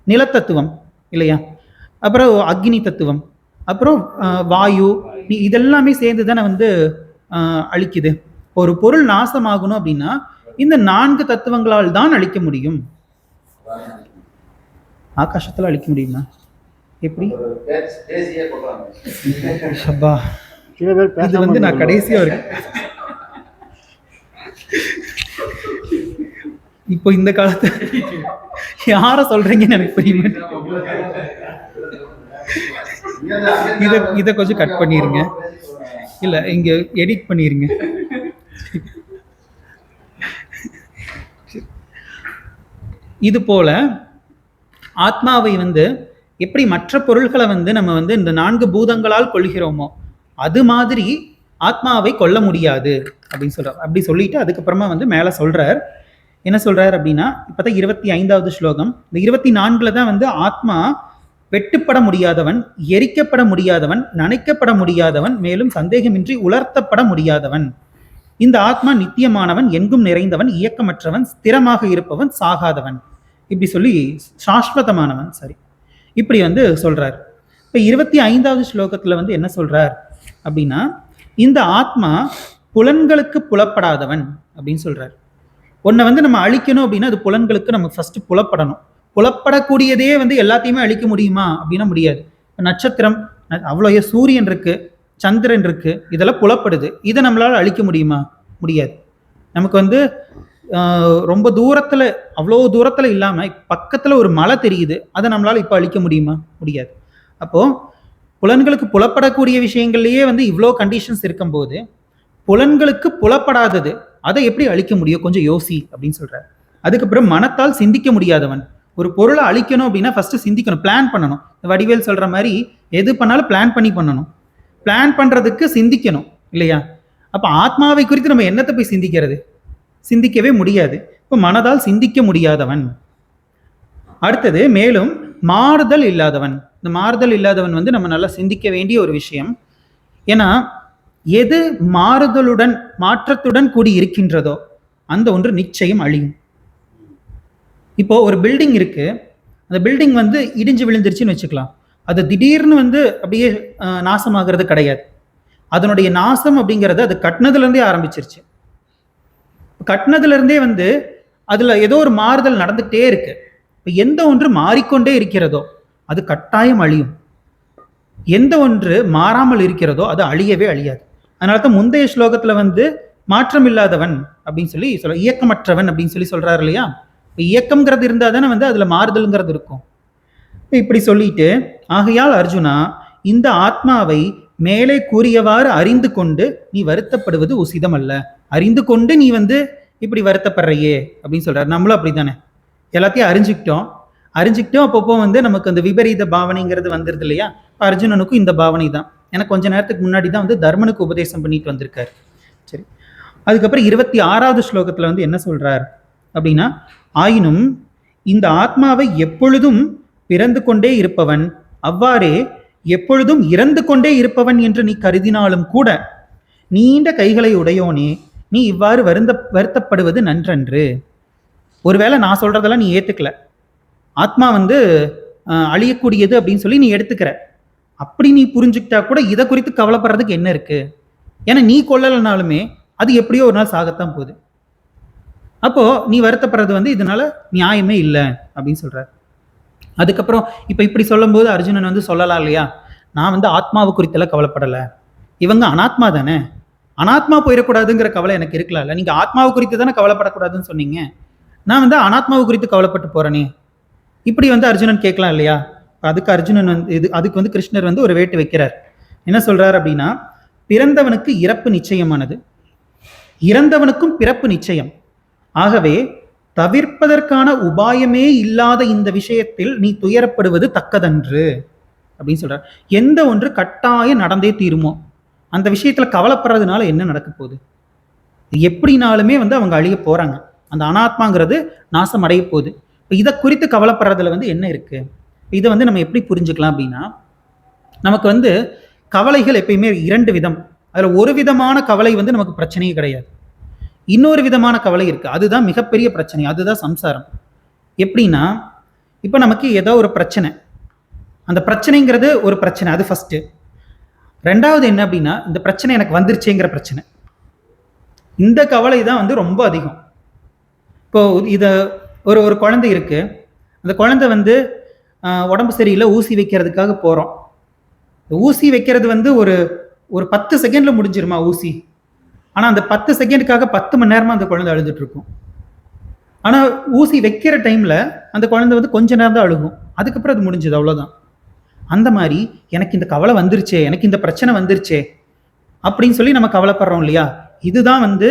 நிலத்தத்துவம் இல்லையா? அப்புறம் அக்னி தத்துவம், அப்புறம் வாயு, இதெல்லாமே சேர்ந்து தானே வந்து அழிக்குது. ஒரு பொருள் நாசமாகணும் அப்படின்னா இந்த 4 தத்துவங்களால் தான் அழிக்க முடியும். ஆகாசத்துல அழிக்க முடியுமா? எப்படி? இது வந்து நான் கடைசியா இருக்கு. இப்போ இந்த காலத்து யார சொல்றீங்கன்னு எனக்கு புரியுமா? இத கொஞ்சம் கட் பண்ணிருங்க. இல்ல, இங்க எடிட் பண்ணிருங்க. இது போல ஆத்மாவை வந்து எப்படி மற்ற பொருள்களை வந்து நம்ம வந்து இந்த 4 பூதங்களால் கொள்கிறோமோ அது மாதிரி ஆத்மாவை கொல்ல முடியாது அப்படின்னு சொல்றார். அப்படி சொல்லிட்டு அதுக்கப்புறமா வந்து மேல சொல்றார். என்ன சொல்றார் அப்படின்னா, இப்பதான் 25வது ஸ்லோகம். இந்த 24ல தான் வந்து ஆத்மா வெட்டுப்பட முடியாதவன், எரிக்கப்பட முடியாதவன், நனைக்கப்பட முடியாதவன், மேலும் சந்தேகமின்றி உலர்த்தப்பட முடியாதவன். இந்த ஆத்மா நித்தியமானவன், எங்கும் நிறைந்தவன், இயக்கமற்றவன், ஸ்திரமாக இருப்பவன், சாகாதவன், இப்படி சொல்லி சாஸ்வதமானவன். சரி, இப்படி வந்து சொல்றார். இப்ப 25வது ஸ்லோகத்துல வந்து என்ன சொல்றார் அப்படின்னா, இந்த ஆத்மா புலன்களுக்கு புலப்படாதவன் அப்படின்னு சொல்றார். ஒன்றை வந்து நம்ம அழிக்கணும் அப்படின்னா அது புலன்களுக்கு நம்ம ஃபர்ஸ்ட் புலப்படணும். புலப்படக்கூடியதே வந்து எல்லாத்தையுமே அழிக்க முடியுமா அப்படின்னா முடியாது. நட்சத்திரம், அவ்வளோ சூரியன் இருக்கு, சந்திரன் இருக்கு, இதெல்லாம் புலப்படுது. இதை நம்மளால அழிக்க முடியுமா? முடியாது. நமக்கு வந்து ரொம்ப தூரத்துல, அவ்வளோ தூரத்துல இல்லாம பக்கத்துல ஒரு மலை தெரியுது, அதை நம்மளால இப்ப அழிக்க முடியுமா? முடியாது. அப்போ புலன்களுக்கு புலப்படக்கூடிய விஷயங்கள்லயே வந்து இவ்வளோ கண்டிஷன்ஸ் இருக்கும்போது புலன்களுக்கு புலப்படாதது அதை எப்படி அழிக்க முடியும்? கொஞ்சம் யோசி அப்படின்னு சொல்றாரு. அதுக்கப்புறம் மனத்தால் சிந்திக்க முடியாதவன். ஒரு பொருளை அழிக்கணும் அப்படின்னா ஃபர்ஸ்ட் சிந்திக்கணும், பிளான் பண்ணணும். வடிவேல் சொல்ற மாதிரி எது பண்ணாலும் பிளான் பண்ணி பண்ணணும். பிளான் பண்றதுக்கு சிந்திக்கணும் இல்லையா? அப்ப ஆத்மாவை குறித்து நம்ம என்னத்தை போய் சிந்திக்கிறது? சிந்திக்கவே முடியாது. இப்போ மனதால் சிந்திக்க முடியாதவன். அடுத்தது மேலும் மாறுதல் இல்லாதவன். இந்த மாறுதல் இல்லாதவன் வந்து நம்ம நல்லா சிந்திக்க வேண்டிய ஒரு விஷயம். ஏன்னா எது மாறுதலுடன் மாற்றத்துடன் கூடி இருக்கின்றதோ அந்த ஒன்று நிச்சயம் அழியும். இப்போ ஒரு பில்டிங் இருக்கு, அந்த பில்டிங் வந்து இடிஞ்சு விழுந்துருச்சுன்னு வச்சுக்கலாம். அது திடீர்னு வந்து அப்படியே நாசமாகிறது கிடையாது. அதனுடைய நாசம் அப்படிங்கிறது அது கட்டினதுல இருந்தே ஆரம்பிச்சிருச்சு. கட்டினதுல இருந்தே வந்து அதுல ஏதோ ஒரு மாறுதல் நடந்துகிட்டே இருக்கு. இப்போ எந்த ஒன்று மாறிக்கொண்டே இருக்கிறதோ அது கட்டாயம் அழியும். எந்த ஒன்று மாறாமல் இருக்கிறதோ அது அழியவே அழியாது. அதனால தான் முந்தைய ஸ்லோகத்துல வந்து மாற்றம் இல்லாதவன் அப்படின்னு சொல்லி சொல்ல, இயக்கமற்றவன் அப்படின்னு சொல்லி சொல்றாரு இல்லையா? இயக்கம்ங்கிறது இருந்தா தானே வந்து அதுல மாறுதல்ங்கிறது இருக்கும். இப்படி சொல்லிட்டு, ஆகையால் அர்ஜுனா, இந்த ஆத்மாவை மேலே கூறியவாறு அறிந்து கொண்டு நீ வருத்தப்படுவது உசிதம் அல்ல. அறிந்து கொண்டு நீ வந்து இப்படி வருத்தப்படுறையே அப்படின்னு சொல்றாரு. நம்மளும் அப்படித்தானே, எல்லாத்தையும் அறிஞ்சுக்கிட்டோம் அப்பப்போ வந்து நமக்கு அந்த விபரீத பாவனைங்கிறது வந்துருது இல்லையா. அர்ஜுனனுக்கும் இந்த பாவனை தான். எனக்கு கொஞ்ச நேரத்துக்கு முன்னாடி தான் வந்து தர்மனுக்கு உபதேசம் பண்ணிட்டு வந்திருக்காரு. சரி, அதுக்கப்புறம் 26வது ஸ்லோகத்துல வந்து என்ன சொல்றார் அப்படின்னா, ஆயினும் இந்த ஆத்மாவை எப்பொழுதும் பிறந்து கொண்டே இருப்பவன், அவ்வாறே எப்பொழுதும் இறந்து கொண்டே இருப்பவன் என்று நீ கருதினாலும் கூட நீண்ட கைகளை உடையோனே, நீ இவ்வாறு வருத்தப்படுவது நன்றன்று. ஒருவேளை நான் சொல்றதெல்லாம் நீ ஏத்துக்கல, ஆத்மா வந்து அழியக்கூடியது அப்படின்னு சொல்லி நீ எடுத்துக்கிற, அப்படி நீ புரிஞ்சுக்கிட்டா கூட இதை குறித்து கவலைப்படுறதுக்கு என்ன இருக்கு? ஏன்னா நீ கொல்லலைனாலுமே அது எப்படியோ ஒரு நாள் சாகத்தான் போகுது. அப்போ நீ வருத்தப்படுறது வந்து இதனால நியாயமே இல்லை அப்படின்னு சொல்றாரு. அதுக்கப்புறம் இப்ப இப்படி சொல்லும் போது அர்ஜுனன் வந்து சொல்லலாம் இல்லையா, நான் வந்து ஆத்மாவை குறித்தெல்லாம் கவலைப்படல, இவங்க அனாத்மா தானே, அனாத்மா போயிடக்கூடாதுங்கிற கவலை எனக்கு இருக்கலாம்ல. நீங்க ஆத்மாவை குறித்து தானே கவலைப்படக்கூடாதுன்னு சொன்னீங்க, நான் வந்து அனாத்மாவை குறித்து கவலைப்பட்டு போறேனே, இப்படி வந்து அர்ஜுனன் கேட்கலாம் இல்லையா. அதுக்கு அர்ஜுனன் வந்து அதுக்கு வந்து கிருஷ்ணர் வந்து ஒரு வேட்டு வைக்கிறார். என்ன சொல்றார் அப்படின்னா, பிறந்தவனுக்கு இறப்பு நிச்சயமானது, இறந்தவனுக்கும் பிறப்பு நிச்சயம். ஆகவே தவிர்ப்பதற்கான உபாயமே இல்லாத இந்த விஷயத்தில் நீ துயரப்படுவது தக்கதன்று அப்படின்னு சொல்றார். எந்த ஒன்று கட்டாயம் நடந்தே தீருமோ அந்த விஷயத்துல கவலைப்படுறதுனால என்ன நடக்க போகுது? எப்படினாலுமே வந்து அவங்க அழிய போறாங்க, அந்த அனாத்மாங்கிறது நாசம் அடைய போகுது. இதை குறித்து கவலைப்படுறதுல வந்து என்ன இருக்கு? இதை வந்து நம்ம எப்படி புரிஞ்சுக்கலாம் அப்படின்னா, நமக்கு வந்து கவலைகள் எப்பயுமே 2 விதம். அதுல ஒரு விதமான கவலை வந்து நமக்கு பிரச்சனையே கிடையாது, இன்னொரு விதமான கவலை இருக்கு, அதுதான் மிகப்பெரிய பிரச்சனை, அதுதான் சம்சாரம். எப்படின்னா, இப்ப நமக்கு ஏதோ ஒரு பிரச்சனை, அந்த பிரச்சனைங்கிறது ஒரு பிரச்சனை, அது ஃபர்ஸ்ட். ரெண்டாவது என்ன அப்படின்னா, இந்த பிரச்சனை எனக்கு வந்துருச்சேங்கிற பிரச்சனை, இந்த கவலை தான் வந்து ரொம்ப அதிகம். இப்போ இத ஒரு ஒரு குழந்தை இருக்கு, அந்த குழந்தை வந்து உடம்பு சரியில்லை, ஊசி வைக்கிறதுக்காக போறோம். ஊசி வைக்கிறது வந்து ஒரு ஒரு 10 செகண்ட்ல முடிஞ்சிருமா ஊசி? ஆனா அந்த 10 செகண்டுக்காக 10 மணி நேரமா அந்த குழந்தை அழுதுட்டு இருக்கும். ஆனா ஊசி வைக்கிற டைம்ல அந்த குழந்தை வந்து கொஞ்ச நேரம் தான் அழுகும், அதுக்கப்புறம் அது முடிஞ்சது, அவ்வளவுதான். அந்த மாதிரி எனக்கு இந்த கவலை வந்துருச்சே, எனக்கு இந்த பிரச்சனை வந்துருச்சே அப்படின்னு சொல்லி நம்ம கவலைப்படுறோம் இல்லையா. இதுதான் வந்து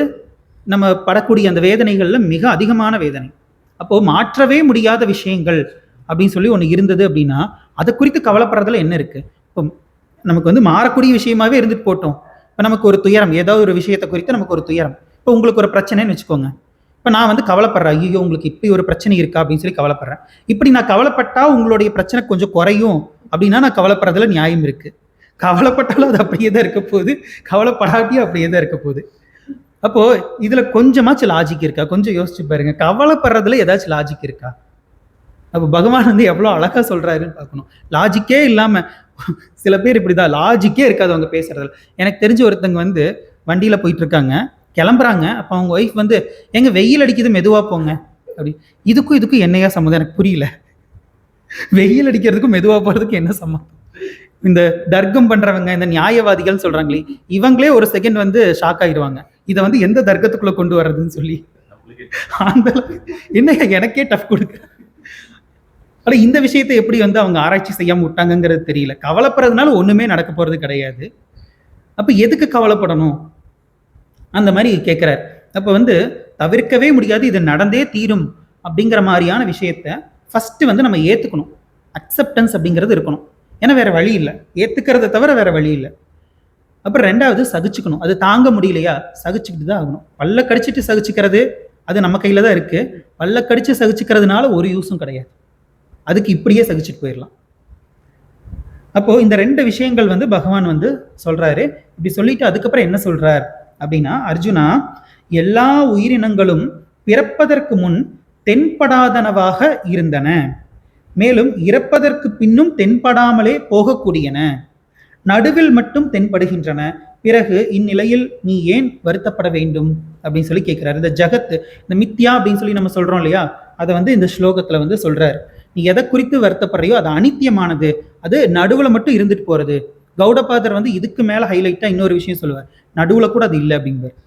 நம்ம படக்கூடிய அந்த வேதனைகள்ல மிக அதிகமான வேதனை. அப்போ மாற்றவே முடியாத விஷயங்கள் அப்படின்னு சொல்லி ஒன்று இருந்தது அப்படின்னா அதை குறித்து கவலைப்படுறதுல என்ன இருக்கு? இப்போ நமக்கு வந்து மாறக்கூடிய விஷயமாவே இருந்துட்டு போட்டோம். இப்போ நமக்கு ஒரு துயரம், ஏதாவது ஒரு விஷயத்தை குறித்து நமக்கு ஒரு துயரம், இப்போ உங்களுக்கு ஒரு பிரச்சனைன்னு வச்சுக்கோங்க. இப்போ நான் வந்து கவலைப்படுறேன், ஐயோ உங்களுக்கு இப்படி ஒரு பிரச்சனை இருக்கா அப்படின்னு சொல்லி கவலைப்படுறேன். இப்படி நான் கவலைப்பட்டா உங்களுடைய பிரச்சனை கொஞ்சம் குறையும் அப்படின்னா நான் கவலைப்படுறதுல நியாயம் இருக்கு. கவலைப்பட்டாலும் அது அப்படியே தான் இருக்க போகுது, கவலைப்படாட்டியும் அப்படியே தான் இருக்க போகுது. அப்போ இதுல கொஞ்சமாச்சும் லாஜிக் இருக்கா? கொஞ்சம் யோசிச்சு பாருங்க, கவலைப்படுறதுல ஏதாச்சும் லாஜிக் இருக்கா? அப்போ பகவான் வந்து எவ்வளோ அழகா சொல்றாருன்னு பார்க்கணும். லாஜிக்கே இல்லாம சில பேர் இப்படிதான், லாஜிக்கே இருக்காது அவங்க பேசுறதுல. எனக்கு தெரிஞ்ச ஒருத்தங்க வந்து வண்டியில போயிட்டு இருக்காங்க, கிளம்புறாங்க. அப்போ அவங்க ஒய்ஃப் வந்து, எங்க வெயில் அடிக்குது மெதுவா போங்க அப்படி. இதுக்கும் என்னையா சம்மந்தம் எனக்கு புரியல. வெயில் அடிக்கிறதுக்கும் மெதுவா போறதுக்கு என்ன சம்மந்தம்? இந்த தர்க்கம் பண்றவங்க, இந்த நியாயவாதிகள் சொல்றாங்களே, இவங்களே ஒரு செகண்ட் வந்து ஷாக் ஆகிடுவாங்க, இதை வந்து எந்த தர்க்கத்துக்குள்ள கொண்டு வர்றதுன்னு சொல்லி. அந்த என்ன எனக்கே டஃப் கொடுக்குற. ஆனா இந்த விஷயத்தை எப்படி வந்து அவங்க ஆராய்ச்சி செய்யாம விட்டாங்கிறது தெரியல. கவலைப்படுறதுனால ஒண்ணுமே நடக்க போறது கிடையாது, அப்ப எதுக்கு கவலைப்படணும் அந்த மாதிரி கேட்கிறார். அப்ப வந்து தவிர்க்கவே முடியாது, இது நடந்தே தீரும் அப்படிங்கிற மாதிரியான விஷயத்த ஃபர்ஸ்ட் வந்து நம்ம ஏத்துக்கணும். அக்செப்டன்ஸ் அப்படிங்கிறது இருக்கணும், ஏன்னா வேற வழி இல்லை, ஏத்துக்கிறத தவிர வேற வழி இல்லை. அப்புறம் ரெண்டாவது சகிச்சுக்கணும், அது தாங்க முடியலையா சகிச்சுக்கிட்டு தான் ஆகணும். பல்ல கடிச்சிட்டு சகிச்சுக்கிறது அது நம்ம கையில தான் இருக்கு, பல்ல கடிச்சு சகிச்சுக்கிறதுனால ஒரு யூஸும் கிடையாது, அதுக்கு இப்படியே சகிச்சுட்டு போயிடலாம். அப்போ இந்த 2 விஷயங்கள் வந்து பகவான் வந்து சொல்றாரு. இப்படி சொல்லிட்டு அதுக்கப்புறம் என்ன சொல்றார் அப்படின்னா, அர்ஜுனா, எல்லா உயிரினங்களும் பிறப்பதற்கு முன் தென்படாதனவாக இருந்தன, மேலும் இறப்பதற்கு பின்னும் தென்படாமலே போகக்கூடியன, நடுவில் மட்டும் தென்படுகின்றன, பிறகு இந்நிலையில் நீ ஏன் வருத்தப்பட வேண்டும் அப்படின்னு சொல்லி கேட்கிறாரு. இந்த ஜகத்து, இந்த மித்யா அப்படின்னு சொல்லி நம்ம சொல்றோம் இல்லையா, அதை வந்து இந்த ஸ்லோகத்துல வந்து சொல்றாரு. நீ எதை குறித்து வருத்தப்படுறியோ அது அனித்தியமானது, அது நடுவுல மட்டும் இருந்துட்டு போறது. கௌடபாதர் வந்து இதுக்கு மேல ஹைலைட்டா இன்னொரு விஷயம் சொல்லுவார், நடுவுல கூட அது இல்லை அப்படிங்கிறார்.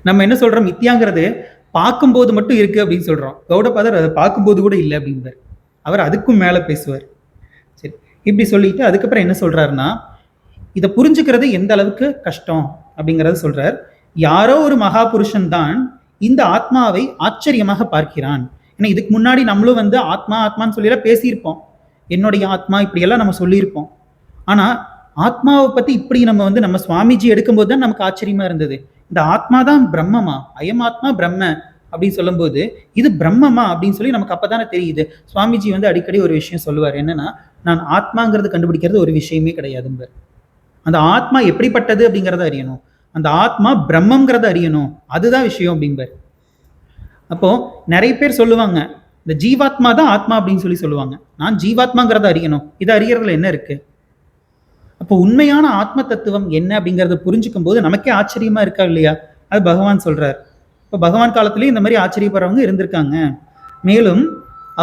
நம்ம என்ன சொல்றோம், மித்தியாங்கிறது பார்க்கும்போது மட்டும் இருக்கு அப்படின்னு சொல்றோம். கௌடபாதர் அதை பார்க்கும்போது கூட இல்லை அப்படின்பார். அவர் அதுக்கும் மேல பேசுவார். சரி, இப்படி சொல்லிட்டு அதுக்கப்புறம் என்ன சொல்றாருன்னா, இதை புரிஞ்சுக்கிறது எந்த அளவுக்கு கஷ்டம் அப்படிங்கறத சொல்றார். யாரோ ஒரு மகா புருஷன் தான் இந்த ஆத்மாவை ஆச்சரியமாக பார்க்கிறான். ஏன்னா இதுக்கு முன்னாடி நம்மளும் வந்து ஆத்மா ஆத்மான்னு சொல்லி பேசியிருப்போம். என்னுடைய ஆத்மா இப்படியெல்லாம் நம்ம சொல்லியிருப்போம். ஆனா ஆத்மாவை பத்தி இப்படி நம்ம வந்து நம்ம சுவாமிஜி எடுக்கும்போது தான் நமக்கு ஆச்சரியமா இருந்தது. இந்த ஆத்மா தான் பிரம்மமா, அயம் ஆத்மா பிரம்ம அப்படின்னு சொல்லும்போது இது பிரம்மமா அப்படின்னு சொல்லி நமக்கு அப்பதானே தெரியுது. சுவாமிஜி வந்து அடிக்கடி ஒரு விஷயம் சொல்லுவார். என்னன்னா, நான் ஆத்மாங்கிறது கண்டுபிடிக்கிறது ஒரு விஷயமே கிடையாதுங்க. அந்த ஆத்மா எப்படிப்பட்டது அப்படிங்கிறத அறியணும். அந்த ஆத்மா பிரம்மங்கிறத அறியணும், அதுதான் விஷயம் அப்படிம்பார். அப்போ நிறைய பேர் சொல்லுவாங்க, இந்த ஜீவாத்மா தான் ஆத்மா அப்படின்னு சொல்லி சொல்லுவாங்க. நான் ஜீவாத்மாங்கிறத அறியணும், இதை அறியறதுல என்ன இருக்கு? அப்போ உண்மையான ஆத்ம தத்துவம் என்ன அப்படிங்கிறத புரிஞ்சுக்கும் போது நமக்கே ஆச்சரியமா இருக்கா இல்லையா? அது பகவான் சொல்றார். இப்போ பகவான் காலத்திலேயே இந்த மாதிரி ஆச்சரியப்படுறவங்க இருந்திருக்காங்க. மேலும்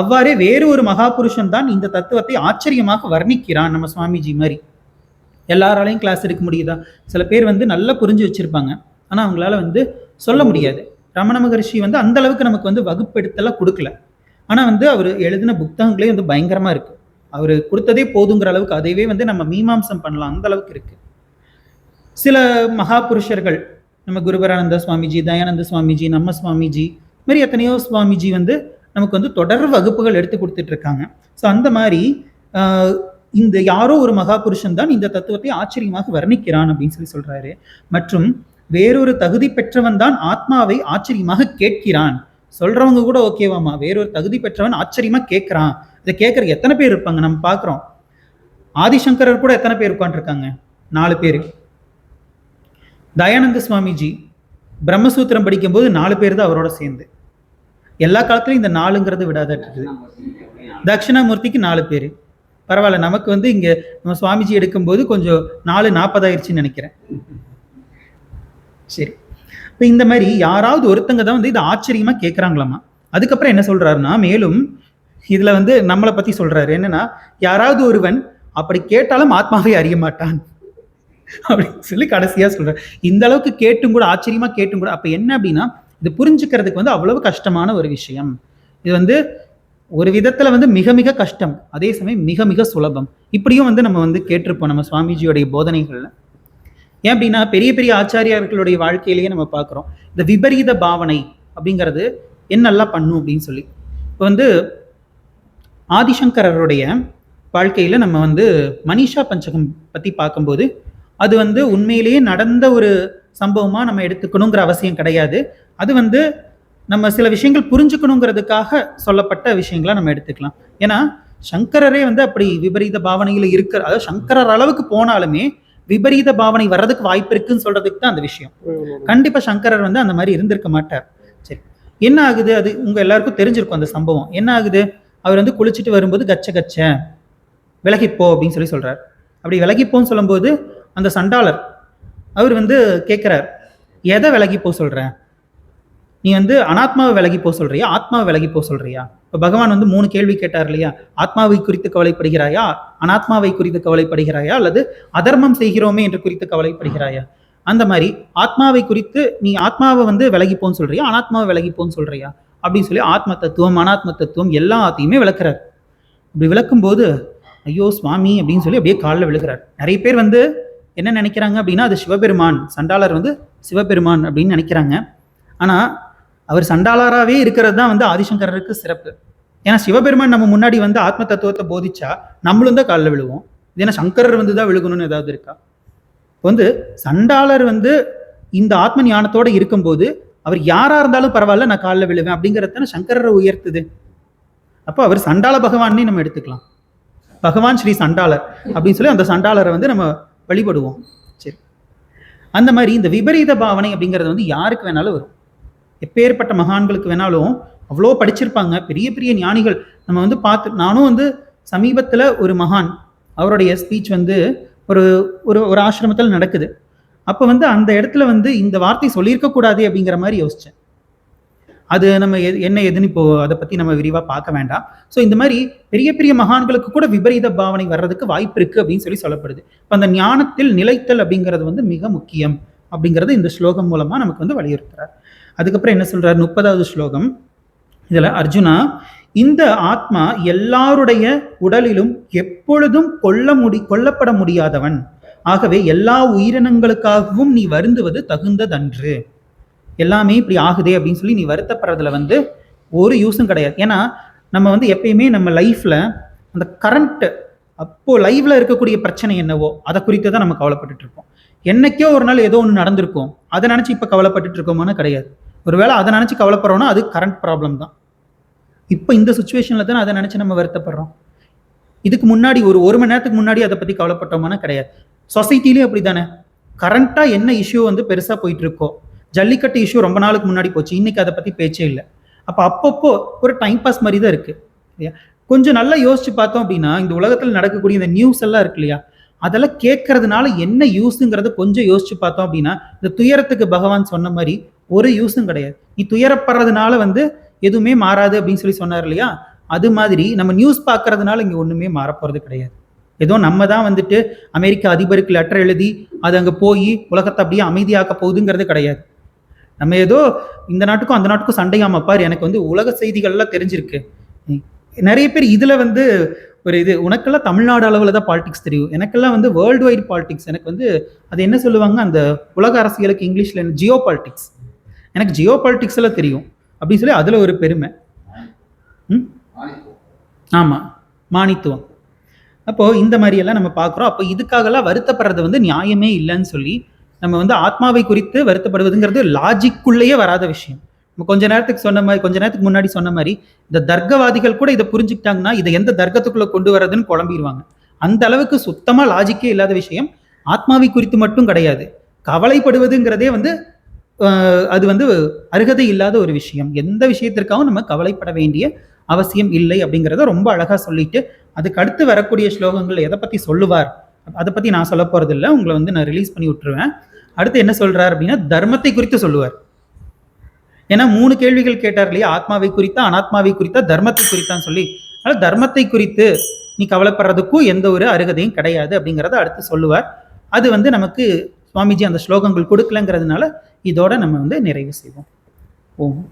அவ்வாறே வேறு ஒரு மகாபுருஷன் தான் இந்த தத்துவத்தை ஆச்சரியமாக வர்ணிக்கிறான். நம்ம சுவாமிஜி மாதிரி எல்லாராலையும் கிளாஸ் எடுக்க முடியுதா? சில பேர் வந்து நல்லா புரிஞ்சு வச்சிருப்பாங்க, ஆனா அவங்களால வந்து சொல்ல முடியாது. ரமண மகரிஷி வந்து அந்த அளவுக்கு நமக்கு வந்து வகுப்பெடுத்தெல்லாம் கொடுக்கல. ஆனா வந்து அவர் எழுதின புத்தகங்களே வந்து பயங்கரமா இருக்கு. அவர் கொடுத்ததே போதுங்கிற அளவுக்கு அதைவே வந்து நம்ம மீமாம்சம் பண்ணலாம், அந்த அளவுக்கு இருக்கு. சில மகா புருஷர்கள், நம்ம குருபரானந்த சுவாமிஜி, தயானந்த சுவாமிஜி, நம்ம சுவாமிஜி மாதிரி எத்தனையோ சுவாமிஜி வந்து நமக்கு வந்து தொடர் வகுப்புகள் எடுத்து கொடுத்துட்டு இருக்காங்க. ஸோ அந்த மாதிரி இந்த யாரோ ஒரு மகா புருஷன் தான் இந்த தத்துவத்தை ஆச்சரியமாக வர்ணிக்கிறான் அப்படின்னு சொல்லி சொல்றாரு. மற்றும் வேறொரு தகுதி பெற்றவன் தான் ஆத்மாவை ஆச்சரியமாக கேட்கிறான். சொல்றவங்க கூட ஓகேவாமா, வேறொரு தகுதி பெற்றவன் ஆச்சரியமா கேட்கிறான். இதை கேட்கற எத்தனை பேர் இருப்பாங்க? நம்ம பார்க்குறோம். ஆதிசங்கரர் கூட எத்தனை பேர் உட்காந்துருக்காங்க? 4 பேர். தயானந்த சுவாமிஜி பிரம்மசூத்திரம் படிக்கும்போது 4 பேர் தான் அவரோட சேர்ந்து. எல்லா காலத்திலும் இந்த 4ங்கிறது விடாத இருக்குது. தட்சிணாமூர்த்திக்கு 4 பேர். பரவாயில்ல, நமக்கு வந்து இங்க நம்ம சுவாமிஜி எடுக்கும்போது கொஞ்சம் 4:40 ஆயிடுச்சுன்னு நினைக்கிறேன். சரி, இப்போ இந்த மாதிரி யாராவது ஒருத்தங்க தான் வந்து இதை ஆச்சரியமா கேட்குறாங்களாமா. அதுக்கப்புறம் என்ன சொல்றாருன்னா, மேலும் இதுல வந்து நம்மளை பத்தி சொல்றாரு. என்னன்னா, யாராவது ஒருவன் அப்படி கேட்டாலும் ஆத்மாவை அறிய மாட்டான் அப்படின்னு சொல்லி கடைசியா சொல்றாரு. இந்த அளவுக்கு கேட்டும் கூட, ஆச்சரியமா கேட்டும் கூட, அப்ப என்ன அப்படின்னா, இது புரிஞ்சுக்கிறதுக்கு வந்து அவ்வளவு கஷ்டமான ஒரு விஷயம். இது வந்து ஒரு விதத்துல வந்து மிக மிக கஷ்டம், அதே சமயம் மிக மிக சுலபம். இப்படியும் வந்து நம்ம வந்து கேட்டிருப்போம் நம்ம சுவாமிஜியோடைய போதனைகள்ல. ஏன் அப்படின்னா, பெரிய பெரிய ஆச்சாரியார்களுடைய வாழ்க்கையிலேயே நம்ம பார்க்குறோம் இந்த விபரீத பாவனை அப்படிங்கிறது என்னெல்லாம் பண்ணும் அப்படின்னு சொல்லி. இப்போ வந்து ஆதிசங்கரருடைய வாழ்க்கையில நம்ம வந்து மனிஷா பஞ்சகம் பத்தி பார்க்கும்போது, அது வந்து உண்மையிலேயே நடந்த ஒரு சம்பவமா நம்ம எடுத்துக்கணுங்கிற அவசியம் கிடையாது. அது வந்து நம்ம சில விஷயங்கள் புரிஞ்சுக்கணுங்கிறதுக்காக சொல்லப்பட்ட விஷயங்களை நம்ம எடுத்துக்கலாம். ஏன்னா சங்கரரே வந்து அப்படி விபரீத பாவனையில இருக்கிற, அதாவது சங்கரர் அளவுக்கு போனாலுமே விபரீத பாவனை வர்றதுக்கு வாய்ப்பு இருக்குன்னு சொல்றதுக்கு தான் அந்த விஷயம். கண்டிப்பா சங்கரர் வந்து அந்த மாதிரி இருந்திருக்க மாட்டார். சரி, என்ன ஆகுது? அது உங்க எல்லாருக்கும் தெரிஞ்சிருக்கும் அந்த சம்பவம். என்ன ஆகுது? அவர் வந்து குளிச்சுட்டு வரும்போது கச்ச கச்ச விலகிப்போ அப்படின்னு சொல்லி சொல்றார். அப்படி விலகிப்போன்னு சொல்லும்போது அந்த சண்டாளர் அவர் வந்து கேட்கிறார், எதை விலகிப்போ சொல்ற? நீ வந்து அனாத்மாவை விலகி போக சொல்றியா, ஆத்மாவை விலகி போக சொல்றியா? இப்போ பகவான் வந்து 3 கேள்வி கேட்டார் இல்லையா? ஆத்மாவை குறித்து கவலைப்படுகிறாயா, அனாத்மாவை குறித்து கவலைப்படுகிறாயா, அல்லது அதர்மம் செய்கிறோமே என்று குறித்து கவலைப்படுகிறாயா? அந்த மாதிரி ஆத்மாவை குறித்து நீ ஆத்மாவை வந்து விலகிப்போன்னு சொல்றியா, அனாத்மாவை விலகிப்போன்னு சொல்றியா அப்படின்னு சொல்லி ஆத்ம தத்துவம் அனாத்ம தத்துவம் எல்லாத்தையுமே விளக்குறார். இப்படி விளக்கும் போது ஐயோ சுவாமி அப்படின்னு சொல்லி அப்படியே காலில் விழுகிறார். நிறைய பேர் வந்து என்ன நினைக்கிறாங்க அப்படின்னா, அது சிவபெருமான், சண்டாளர் வந்து சிவபெருமான் அப்படின்னு நினைக்கிறாங்க. ஆனா அவர் சண்டாளராகவே இருக்கிறது தான் வந்து ஆதிசங்கரருக்கு சிறப்பு. ஏன்னா சிவபெருமான் நம்ம முன்னாடி வந்து ஆத்ம தத்துவத்தை போதிச்சா நம்மளும் தான் காலில் விழுவோம். இது ஏன்னா சங்கரர் வந்து தான் விழுகணும்னு ஏதாவது இருக்கா? வந்து சண்டாளர் வந்து இந்த ஆத்ம ஞானத்தோட இருக்கும்போது அவர் யாரா இருந்தாலும் பரவாயில்ல, நான் காலில் விழுவேன் அப்படிங்கிறத சங்கரரை உயர்த்துது. அப்போ அவர் சண்டாள பகவானே நம்ம எடுத்துக்கலாம். பகவான் ஸ்ரீ சண்டாளர் அப்படின்னு சொல்லி அந்த சண்டாளரை வந்து நம்ம வழிபடுவோம். சரி, அந்த மாதிரி இந்த விபரீத பாவனை அப்படிங்கிறது வந்து யாருக்கு வேணாலும் வரும். எப்பேற்பட்ட மகான்களுக்கு வேணாலும், அவ்வளோ படிச்சிருப்பாங்க, பெரிய பெரிய ஞானிகள் நம்ம வந்து பார்த்து. நானும் வந்து சமீபத்தில் ஒரு மகான் அவருடைய ஸ்பீச் வந்து ஒரு ஒரு ஒரு ஆசிரமத்தில் நடக்குது. அப்போ வந்து அந்த இடத்துல வந்து இந்த வார்த்தை சொல்லியிருக்க கூடாது அப்படிங்கிற மாதிரி யோசித்தேன். அது நம்ம என்ன எதுன்னு இப்போ அதை பற்றி நம்ம விரிவாக பார்க்க வேண்டாம். ஸோ இந்த மாதிரி பெரிய பெரிய மகான்களுக்கு கூட விபரீத பாவனை வர்றதுக்கு வாய்ப்பு இருக்குது அப்படின்னு சொல்லி சொல்லப்படுது. இப்போ அந்த ஞானத்தில் நிலைத்தல் அப்படிங்கிறது வந்து மிக முக்கியம் அப்படிங்கிறது இந்த ஸ்லோகம் மூலமாக நமக்கு வந்து வலியுறுத்துறார். அதுக்கப்புறம் என்ன சொல்றாரு 30வது ஸ்லோகம். இதுல அர்ஜுனா, இந்த ஆத்மா எல்லாருடைய உடலிலும் எப்பொழுதும் கொல்லப்பட முடியாதவன். ஆகவே எல்லா உயிரினங்களுக்காகவும் நீ வருந்துவது தகுந்ததன்று. எல்லாமே இப்படி ஆகுதே அப்படின்னு சொல்லி நீ வருத்தப்படுறதுல வந்து ஒரு யூஸும் கிடையாது. ஏன்னா நம்ம வந்து எப்பயுமே நம்ம லைஃப்ல அந்த கரண்ட் அப்போ லைவ்ல இருக்கக்கூடிய பிரச்சனை என்னவோ அதை குறித்து தான் நம்ம கவலைப்பட்டுட்டு இருக்கோம். என்னைக்கோ ஒரு நாள் ஏதோ ஒன்று நடந்திருக்கும், அதை நினைச்சு இப்ப கவலைப்பட்டுட்டு இருக்கோமான்னு கிடையாது. ஒருவேளை அதை நினைச்சு கவலைப்படுறோம்னா அது கரண்ட் ப்ராப்ளம் தான். இப்போ இந்த சுச்சுவேஷன்ல தான் அதை நினைச்சு நம்ம வருத்தப்படுறோம். இதுக்கு முன்னாடி ஒரு மணி நேரத்துக்கு முன்னாடி அதை பத்தி கவலைப்பட்டோமானா கிடையாது. சொசைட்டிலேயும் அப்படித்தானே, கரண்டா என்ன இஷ்யூ வந்து பெருசா போயிட்டு இருக்கோ, ஜல்லிக்கட்டு இஷ்யூ ரொம்ப நாளுக்கு முன்னாடி போச்சு, இன்னைக்கு அதை பத்தி பேச்சே இல்லை. அப்பப்போ ஒரு டைம் பாஸ் மாதிரி தான் இருக்கு. கொஞ்சம் நல்லா யோசிச்சு பார்த்தோம் அப்படின்னா இந்த உலகத்தில் நடக்கக்கூடிய இந்த நியூஸ் எல்லாம் இருக்கு இல்லையா, அதெல்லாம் கேட்கறதுனால என்ன யூஸுங்கிறத கொஞ்சம் யோசிச்சு பார்த்தோம் அப்படின்னா இந்த துயரத்துக்கு பகவான் சொன்ன மாதிரி ஒரு யூஸும் கிடையாது. நீ துயரப்படுறதுனால வந்து எதுவுமே மாறாது அப்படின்னு சொல்லி சொன்னார் இல்லையா, அது மாதிரி நம்ம நியூஸ் பார்க்கறதுனால இங்க ஒண்ணுமே மாறப்போறது கிடையாது. ஏதோ நம்ம தான் வந்துட்டு அமெரிக்க அதிபருக்கு லெட்டர் எழுதி அது அங்க போய் உலகத்தை அப்படியே அமைதியாக்க போகுதுங்கிறது கிடையாது. நம்ம ஏதோ இந்த நாட்டுக்கும் அந்த நாட்டுக்கும் சண்டையாம பாரு, எனக்கு வந்து உலக செய்திகள்லாம் தெரிஞ்சிருக்கு. நிறைய பேர் இதுல வந்து ஒரு இது, உனக்கெல்லாம் தமிழ்நாடு அளவில் தான் பாலிடிக்ஸ் தெரியும், எனக்கெல்லாம் வந்து வேர்ல்டு வைட் பாலிடிக்ஸ், எனக்கு வந்து அது என்ன சொல்லுவாங்க அந்த உலக அரசியலுக்கு இங்கிலீஷ்ல ஜியோ பாலிடிக்ஸ், எனக்கு ஜியோ பாலிடிக்ஸ் எல்லாம் தெரியும் அப்படின்னு சொல்லி அதுல ஒரு பெருமை. ஆமா, மானித்துவம். அப்போ இந்த மாதிரி எல்லாம் நம்ம பார்க்குறோம். அப்போ இதுக்காகலாம் வருத்தப்படுறது வந்து நியாயமே இல்லைன்னு சொல்லி நம்ம வந்து ஆத்மாவை குறித்து வருத்தப்படுவதுங்கிறது லாஜிக்குள்ளேயே வராத விஷயம். நம்ம கொஞ்ச நேரத்துக்கு முன்னாடி சொன்ன மாதிரி இந்த தர்க்கவாதிகள் கூட இதை புரிஞ்சுக்கிட்டாங்கன்னா இதை எந்த தர்க்கத்துக்குள்ள கொண்டு வர்றதுன்னு குழம்பிடுவாங்க. அந்த அளவுக்கு சுத்தமா லாஜிக்கே இல்லாத விஷயம். ஆத்மாவை குறித்து மட்டும் கிடையாது, கவலைப்படுவதுங்கிறதே வந்து அது வந்து அருகதை இல்லாத ஒரு விஷயம். எந்த விஷயத்திற்காகவும் நம்ம கவலைப்பட வேண்டிய அவசியம் இல்லை அப்படிங்கிறத ரொம்ப அழகா சொல்லிட்டு அதுக்கு அடுத்து வரக்கூடிய ஸ்லோகங்கள் எதை பத்தி சொல்லுவார் அதை பத்தி நான் சொல்ல போறது இல்லை, உங்களை வந்து நான் ரிலீஸ் பண்ணி விட்டுருவேன். அடுத்து என்ன சொல்றார் அப்படின்னா தர்மத்தை குறித்து சொல்லுவார். ஏன்னா 3 கேள்விகள் கேட்டார் இல்லையா, ஆத்மாவை குறித்தா, அனாத்மாவை குறித்தா, தர்மத்தை குறித்தான்னு சொல்லி. அதனால தர்மத்தை குறித்து நீ கவலைப்படுறதுக்கும் எந்த ஒரு அருகதையும் கிடையாது அப்படிங்கிறத அடுத்து சொல்லுவார். அது வந்து நமக்கு சுவாமிஜி அந்த ஸ்லோகங்கள் கொடுக்கலங்கிறதுனால இதோட நம்ம வந்து நிறைவு செய்வோம். ஓம்.